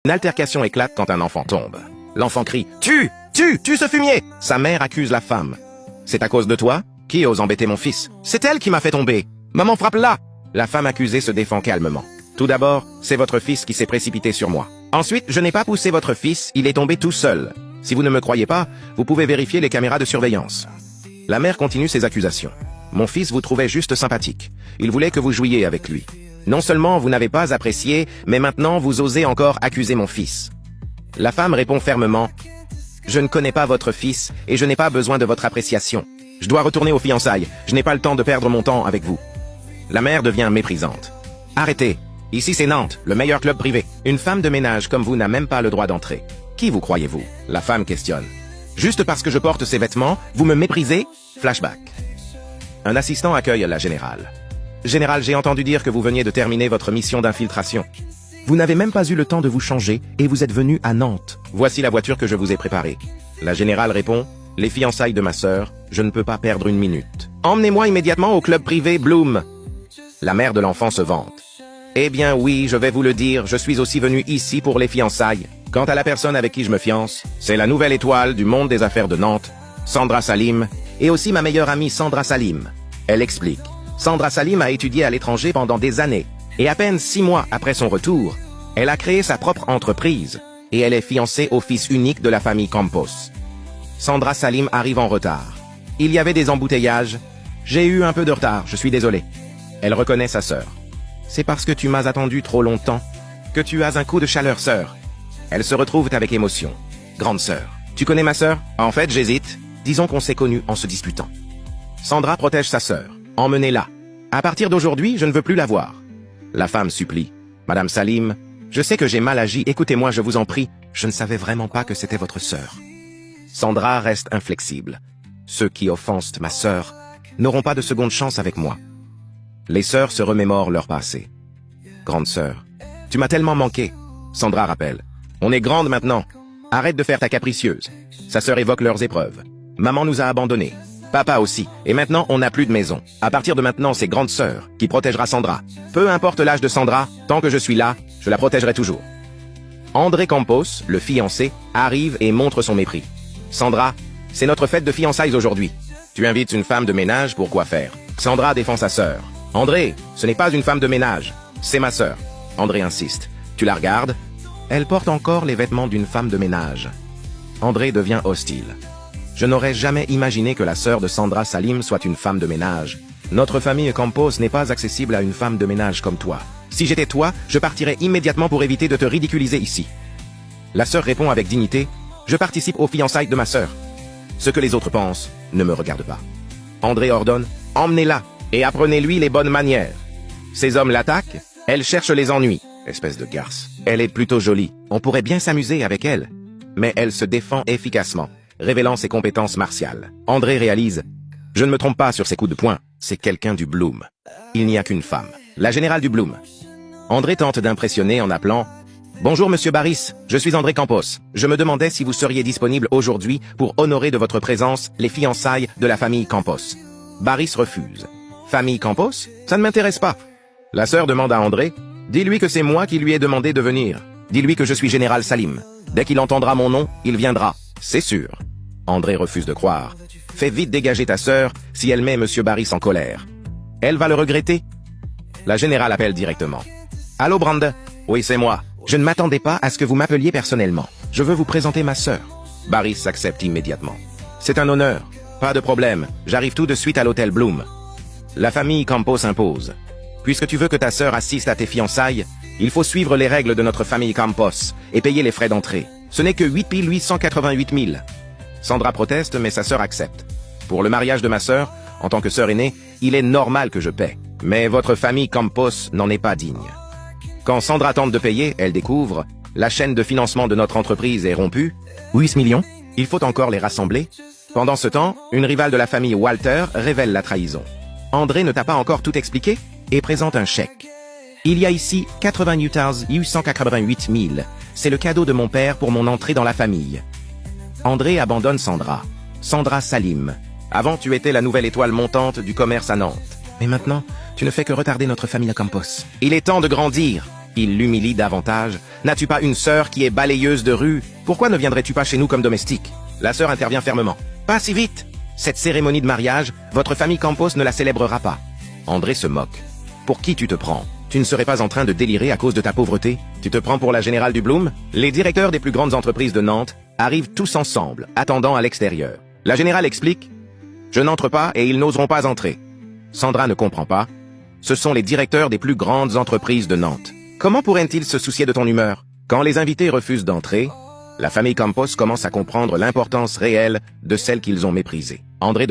Une altercation éclate quand un enfant tombe. L'enfant crie « Tue! Tue ce fumier !» Sa mère accuse la femme. « C'est à cause de toi? Qui ose embêter mon fils? C'est elle qui m'a fait tomber! Maman, frappe-la !» La femme accusée se défend calmement. « Tout d'abord, c'est votre fils qui s'est précipité sur moi. Ensuite, je n'ai pas poussé votre fils, il est tombé tout seul. Si vous ne me croyez pas, vous pouvez vérifier les caméras de surveillance. » La mère continue ses accusations. « Mon fils vous trouvait juste sympathique. Il voulait que vous jouiez avec lui. Non seulement vous n'avez pas apprécié, mais maintenant vous osez encore accuser mon fils. » La femme répond fermement « Je ne connais pas votre fils et je n'ai pas besoin de votre appréciation. Je dois retourner aux fiançailles. Je n'ai pas le temps de perdre mon temps avec vous. » La mère devient méprisante. « Arrêtez. Ici c'est Nantes, le meilleur club privé. Une femme de ménage comme vous n'a même pas le droit d'entrer. Qui vous croyez-vous » La femme questionne. « Juste parce que je porte ces vêtements, vous me méprisez ?» Flashback. Un assistant accueille la générale. « Général, j'ai entendu dire que vous veniez de terminer votre mission d'infiltration. Vous n'avez même pas eu le temps de vous changer et vous êtes venu à Nantes. Voici la voiture que je vous ai préparée. » La générale répond « Les fiançailles de ma sœur, je ne peux pas perdre une minute. Emmenez-moi immédiatement au club privé Bloom. » La mère de l'enfant se vante. « Eh bien oui, je vais vous le dire, je suis aussi venu ici pour les fiançailles. Quant à la personne avec qui je me fiance, c'est la nouvelle étoile du monde des affaires de Nantes, Sandra Salim, et aussi ma meilleure amie Sandra Salim. » Elle explique. Sandra Salim a étudié à l'étranger pendant des années, et à peine 6 mois après son retour, elle a créé sa propre entreprise, et elle est fiancée au fils unique de la famille Campos. Sandra Salim arrive en retard. Il y avait des embouteillages. J'ai eu un peu de retard, je suis désolé. Elle reconnaît sa sœur. C'est parce que tu m'as attendu trop longtemps que tu as un coup de chaleur, sœur. Elles se retrouvent avec émotion. Grande sœur. Tu connais ma sœur? En fait, j'hésite. Disons qu'on s'est connus en se disputant. Sandra protège sa sœur. Emmenez-la. À partir d'aujourd'hui, je ne veux plus la voir. La femme supplie. Madame Salim, je sais que j'ai mal agi, écoutez-moi, je vous en prie. Je ne savais vraiment pas que c'était votre sœur. Sandra reste inflexible. Ceux qui offensent ma sœur n'auront pas de seconde chance avec moi. Les sœurs se remémorent leur passé. Grande sœur, tu m'as tellement manqué. Sandra rappelle. On est grande maintenant. Arrête de faire ta capricieuse. Sa sœur évoque leurs épreuves. Maman nous a abandonnés. Papa aussi. Et maintenant, on n'a plus de maison. À partir de maintenant, c'est grande sœur qui protégera Sandra. Peu importe l'âge de Sandra, tant que je suis là, je la protégerai toujours. André Campos, le fiancé, arrive et montre son mépris. Sandra, c'est notre fête de fiançailles aujourd'hui. Tu invites une femme de ménage pour quoi faire? Sandra défend sa sœur. André, ce n'est pas une femme de ménage. C'est ma sœur. André insiste. Tu la regardes? Elle porte encore les vêtements d'une femme de ménage. André devient hostile. Je n'aurais jamais imaginé que la sœur de Sandra Salim soit une femme de ménage. Notre famille Campos n'est pas accessible à une femme de ménage comme toi. Si j'étais toi, je partirais immédiatement pour éviter de te ridiculiser ici. La sœur répond avec dignité. Je participe aux fiançailles de ma sœur. Ce que les autres pensent ne me regarde pas. André ordonne. Emmenez-la et apprenez-lui les bonnes manières. Ces hommes l'attaquent. Elle cherche les ennuis. Espèce de garce. Elle est plutôt jolie. On pourrait bien s'amuser avec elle. Mais elle se défend efficacement, révélant ses compétences martiales. André réalise. Je ne me trompe pas sur ses coups de poing. C'est quelqu'un du Bloom. Il n'y a qu'une femme. La générale du Bloom. André tente d'impressionner en appelant. Bonjour Monsieur Barris, je suis André Campos. Je me demandais si vous seriez disponible aujourd'hui pour honorer de votre présence les fiançailles de la famille Campos. Barris refuse. Famille Campos? Ça ne m'intéresse pas. La sœur demande à André. Dis-lui que c'est moi qui lui ai demandé de venir. Dis-lui que je suis Général Salim. Dès qu'il entendra mon nom, il viendra. C'est sûr. André refuse de croire. Fais vite dégager ta sœur si elle met Monsieur Barris en colère. Elle va le regretter. La générale appelle directement. Allô Brande? Oui, c'est moi. Je ne m'attendais pas à ce que vous m'appeliez personnellement. Je veux vous présenter ma sœur. Barris s'accepte immédiatement. C'est un honneur. Pas de problème. J'arrive tout de suite à l'hôtel Bloom. La famille Campos impose. Puisque tu veux que ta sœur assiste à tes fiançailles, il faut suivre les règles de notre famille Campos et payer les frais d'entrée. Ce n'est que 8 888 000. Sandra proteste, mais sa sœur accepte. Pour le mariage de ma sœur, en tant que sœur aînée, il est normal que je paie. Mais votre famille Campos n'en est pas digne. Quand Sandra tente de payer, elle découvre la chaîne de financement de notre entreprise est rompue. 8 millions. Il faut encore les rassembler. Pendant ce temps, une rivale de la famille Walter révèle la trahison. André ne t'a pas encore tout expliqué et présente un chèque. Il y a ici 88 888 000. C'est le cadeau de mon père pour mon entrée dans la famille. André abandonne Sandra. Sandra Salim. Avant, tu étais la nouvelle étoile montante du commerce à Nantes. Mais maintenant, tu ne fais que retarder notre famille à Campos. Il est temps de grandir. Il l'humilie davantage. N'as-tu pas une sœur qui est balayeuse de rue? Pourquoi ne viendrais-tu pas chez nous comme domestique? La sœur intervient fermement. Pas si vite! Cette cérémonie de mariage, votre famille Campos ne la célébrera pas. André se moque. Pour qui tu te prends? Tu ne serais pas en train de délirer à cause de ta pauvreté? Tu te prends pour la générale du Bloom? Les directeurs des plus grandes entreprises de Nantes arrivent tous ensemble, attendant à l'extérieur. La générale explique: je n'entre pas et ils n'oseront pas entrer. Sandra ne comprend pas. Ce sont les directeurs des plus grandes entreprises de Nantes. Comment pourraient-ils se soucier de ton humeur? Quand les invités refusent d'entrer, la famille Campos commence à comprendre l'importance réelle de celle qu'ils ont méprisée. André